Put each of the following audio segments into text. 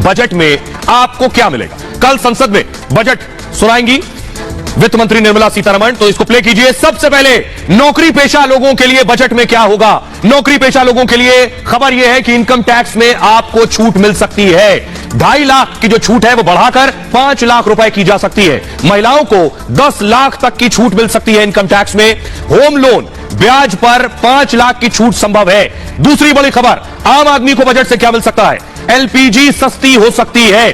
Budget में आपको क्या मिलेगा। कल संसद में बजट सुनाएंगी वित्त मंत्री निर्मला सीतारमण, तो इसको प्ले कीजिए। सबसे पहले नौकरी पेशा लोगों के लिए बजट में क्या होगा। नौकरी पेशा लोगों के लिए खबर यह है कि इनकम टैक्स में आपको छूट मिल सकती है। 2.5 लाख की जो छूट है वो बढ़ाकर 5 लाख रुपए की जा सकती है। महिलाओं को 10 लाख तक की छूट मिल सकती है इनकम टैक्स में। होम लोन ब्याज पर 5 लाख की छूट संभव है। दूसरी बड़ी खबर, आम आदमी को बजट से क्या मिल सकता है। एलपीजी सस्ती हो सकती है।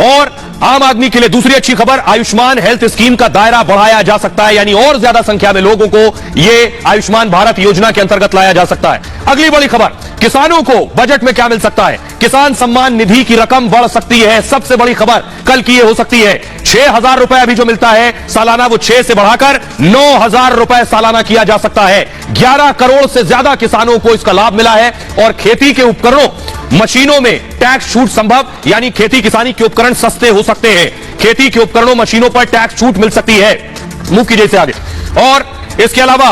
और आम आदमी के लिए दूसरी अच्छी खबर, आयुष्मान हेल्थ स्कीम का दायरा बढ़ाया जा सकता है, यानी और ज्यादा संख्या में लोगों को यह आयुष्मान भारत योजना के अंतर्गत लाया जा सकता है। अगली बड़ी खबर, किसानों को बजट में क्या मिल सकता है। किसान सम्मान निधि की रकम बढ़ सकती है। सबसे बड़ी खबर कल की यह हो सकती है। 6,000 रुपए अभी जो मिलता है सालाना, वो 6 से बढ़ाकर 9,000 रुपए सालाना किया जा सकता है। 11 करोड़ से ज्यादा किसानों को इसका लाभ मिला है। और खेती के उपकरणों मशीनों में टैक्स छूट संभव, यानी खेती किसानी के उपकरण सस्ते हो सकते हैं। खेती के उपकरणों मशीनों पर टैक्स छूट मिल सकती है। मूव कीजिए से आगे। और इसके अलावा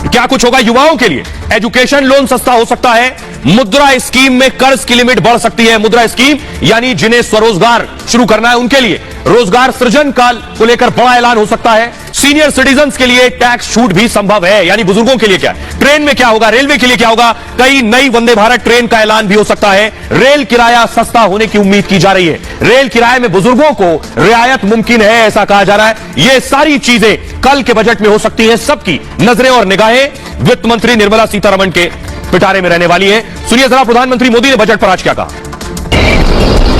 क्या कुछ होगा युवाओं के लिए। एजुकेशन लोन सस्ता हो सकता है। मुद्रा स्कीम में कर्ज की लिमिट बढ़ सकती है। मुद्रा स्कीम यानी जिन्हें स्वरोजगार शुरू करना है उनके लिए रोजगार सृजन काल को लेकर बड़ा ऐलान हो सकता है। सीनियर सिटीजन्स के लिए टैक्स छूट भी संभव है, यानी बुजुर्गों के लिए क्या। ट्रेन में क्या होगा, रेलवे के लिए क्या होगा। कई नई वंदे भारत ट्रेन का ऐलान भी हो सकता है। रेल किराया सस्ता होने की उम्मीद की जा रही है। रेल किराए में बुजुर्गों को रियायत मुमकिन है, ऐसा कहा जा रहा है। ये सारी चीजें कल के बजट में हो सकती है। सबकी नजरें और निगाहें वित्त मंत्री निर्मला सीतारमण के पिटारे में रहने वाली है। सुनिए जरा प्रधानमंत्री मोदी ने बजट पर आज क्या कहा।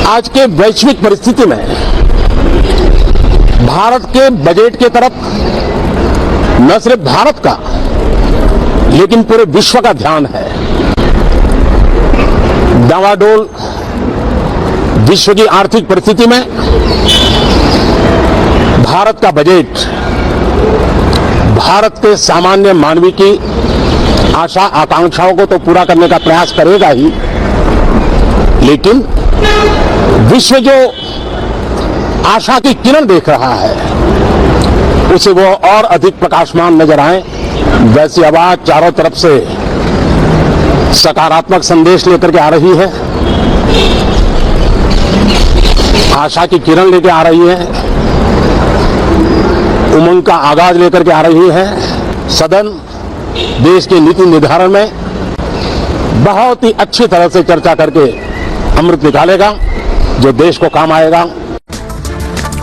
आज के वैश्विक परिस्थिति में भारत के बजट की तरफ न सिर्फ भारत का लेकिन पूरे विश्व का ध्यान है। डावाडोल विश्व की आर्थिक परिस्थिति में भारत का बजट भारत के सामान्य मानवी की आशा आकांक्षाओं को तो पूरा करने का प्रयास करेगा ही, लेकिन विश्व जो आशा की किरण देख रहा है उसे वो और अधिक प्रकाशमान नजर आए। वैसी आवाज चारों तरफ से सकारात्मक संदेश लेकर के आ रही है, आशा की किरण लेकर आ रही है, उमंग का आगाज लेकर के आ रही है। सदन देश के नीति निर्धारण में बहुत ही अच्छी तरह से चर्चा करके अमृत निकालेगा जो देश को काम आएगा।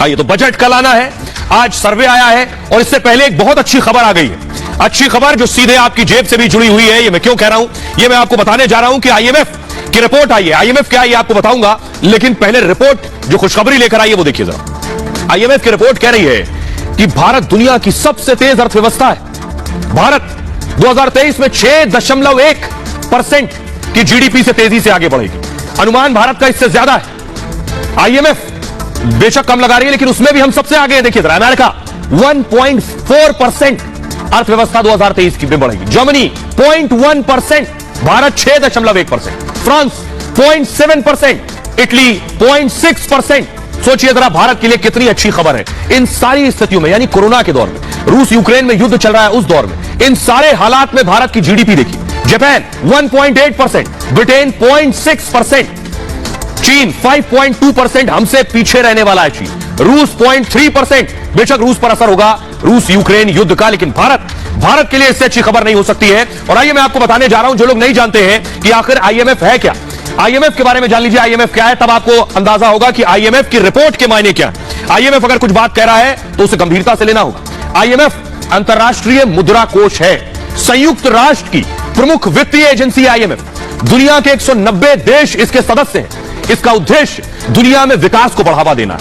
आइए, तो बजट कल आना है। आज सर्वे आया है और इससे पहले एक बहुत अच्छी खबर आ गई है। अच्छी खबर जो सीधे आपकी जेब से भी जुड़ी हुई है। ये मैं क्यों कह रहा हूं, ये मैं आपको बताने जा रहा हूं कि आईएमएफ की रिपोर्ट आई है। आईएमएफ क्या है ये आपको बताऊंगा, लेकिन पहले रिपोर्ट जो खुशखबरी लेकर आई है वो देखिए जरा। आईएमएफ की रिपोर्ट कह रही है कि भारत दुनिया की सबसे तेज अर्थव्यवस्था है। भारत 2023 में 6.1% की जीडीपी से तेजी से आगे बढ़ेगी। अनुमान भारत का इससे ज्यादा है। आईएमएफ बेशक कम लगा रही है, लेकिन उसमें भी हम सबसे आगे हैं। देखिए जरा, अमेरिका 1.4% अर्थव्यवस्था 2023 की में बढ़ेगी। Germany 0.1%, Bharat 6.1%, France 0.7%, Italy 0.6%। सोचिए जरा भारत के लिए कितनी अच्छी खबर है। इन सारी स्थितियों में, यानी कोरोना के दौर में, रूस यूक्रेन में युद्ध चल रहा है उस दौर में, इन सारे हालात में भारत की जीडीपी देखिए। जापान 1.8%, ब्रिटेन 0.6%, चीन 5.2%, हमसे पीछे रहने वाला है चीन। रूस 0.3%, बेशक रूस पर असर होगा रूस यूक्रेन युद्ध का, लेकिन भारत के लिए इससे अच्छी खबर नहीं हो सकती है। और आइए मैं आपको बताने जा रहा हूं, जो लोग नहीं जानते हैं कि आखिर आईएमएफ है क्या, आईएमएफ के बारे में जान लीजिए। आईएमएफ क्या है, तब आपको अंदाजा होगा कि आईएमएफ की रिपोर्ट के मायने क्या है। आईएमएफ अगर कुछ बात कह रहा है तो उसे गंभीरता से लेना होगा। आईएमएफ अंतर्राष्ट्रीय मुद्रा कोष है, संयुक्त राष्ट्र की प्रमुख वित्तीय एजेंसी आईएमएफ। दुनिया के 190 देश इसके सदस्य हैं। इसका उद्देश्य दुनिया में विकास को बढ़ावा देना है।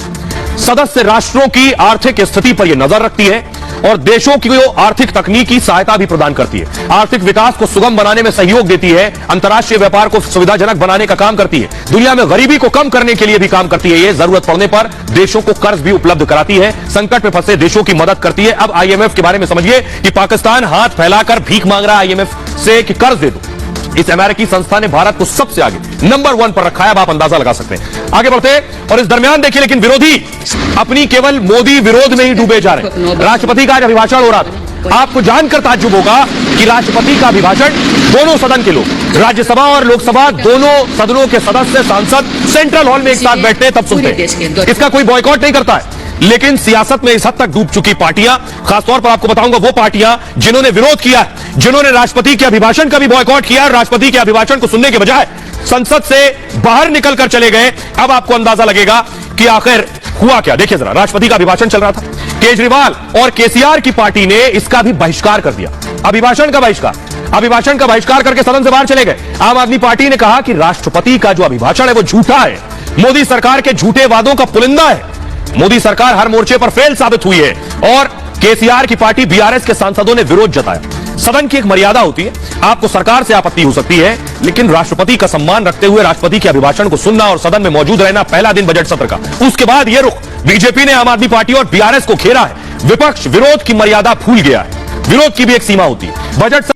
सदस्य राष्ट्रों की आर्थिक स्थिति पर यह नजर रखती है और देशों की आर्थिक तकनीकी सहायता भी प्रदान करती है। आर्थिक विकास को सुगम बनाने में सहयोग देती है। अंतर्राष्ट्रीय व्यापार को सुविधाजनक बनाने का काम करती है। दुनिया में गरीबी को कम करने के लिए भी काम करती है। ये जरूरत पड़ने पर देशों को कर्ज भी उपलब्ध कराती है, संकट में फंसे देशों की मदद करती है। अब आईएमएफ के बारे में समझिए कि पाकिस्तान हाथ फैलाकर भीख मांग रहा है आईएमएफ से कि कर्ज दे दो। इस अमेरिकी संस्था ने भारत को सबसे आगे नंबर 1 पर रखा है। अब आप अंदाजा लगा सकते हैं। आगे बढ़ते हैं और इस दरमियान देखिए, लेकिन विरोधी अपनी केवल मोदी विरोध में ही डूबे जा रहे हैं। राष्ट्रपति का आज अभिभाषण हो रहा था। आपको जानकर ताज्जुब होगा कि राष्ट्रपति का अभिभाषण दोनों सदन के लोग, राज्यसभा और लोकसभा दोनों सदनों के सदस्य सांसद सेंट्रल हॉल में एक साथ बैठते हैं तब सुनते हैं। इसका कोई बॉयकॉट नहीं करता है। लेकिन सियासत में इस हद तक डूब चुकी पार्टियां, खासतौर पर आपको बताऊंगा वो पार्टियां जिन्होंने विरोध किया है, जिन्होंने राष्ट्रपति के अभिभाषण का भी बॉयकॉट किया और राष्ट्रपति के अभिभाषण को सुनने के बजाय संसद से बाहर निकलकर चले गए। अब आपको अंदाजा लगेगा कि आखिर हुआ क्या। देखिए जरा, राष्ट्रपति का अभिभाषण चल रहा था, केजरीवाल और केसीआर की पार्टी ने इसका भी बहिष्कार कर दिया। अभिभाषण का बहिष्कार करके सदन से बाहर चले गए। आम आदमी पार्टी ने कहा कि राष्ट्रपति का जो अभिभाषण है वो झूठा है, मोदी सरकार के झूठे वादों का पुलिंदा है, मोदी सरकार हर मोर्चे पर फेल साबित हुई है। और केसीआर की पार्टी बीआरएस के सांसदों ने विरोध जताया। सदन की एक मर्यादा होती है, आपको सरकार से आपत्ति हो सकती है, लेकिन राष्ट्रपति का सम्मान रखते हुए राष्ट्रपति के अभिभाषण को सुनना और सदन में मौजूद रहना पहला दिन बजट सत्र का। उसके बाद यह रुख बीजेपी ने आम आदमी पार्टी और बीआरएस को घेरा है। विपक्ष विरोध की मर्यादा भूल गया है। विरोध की भी एक सीमा होती है। बजट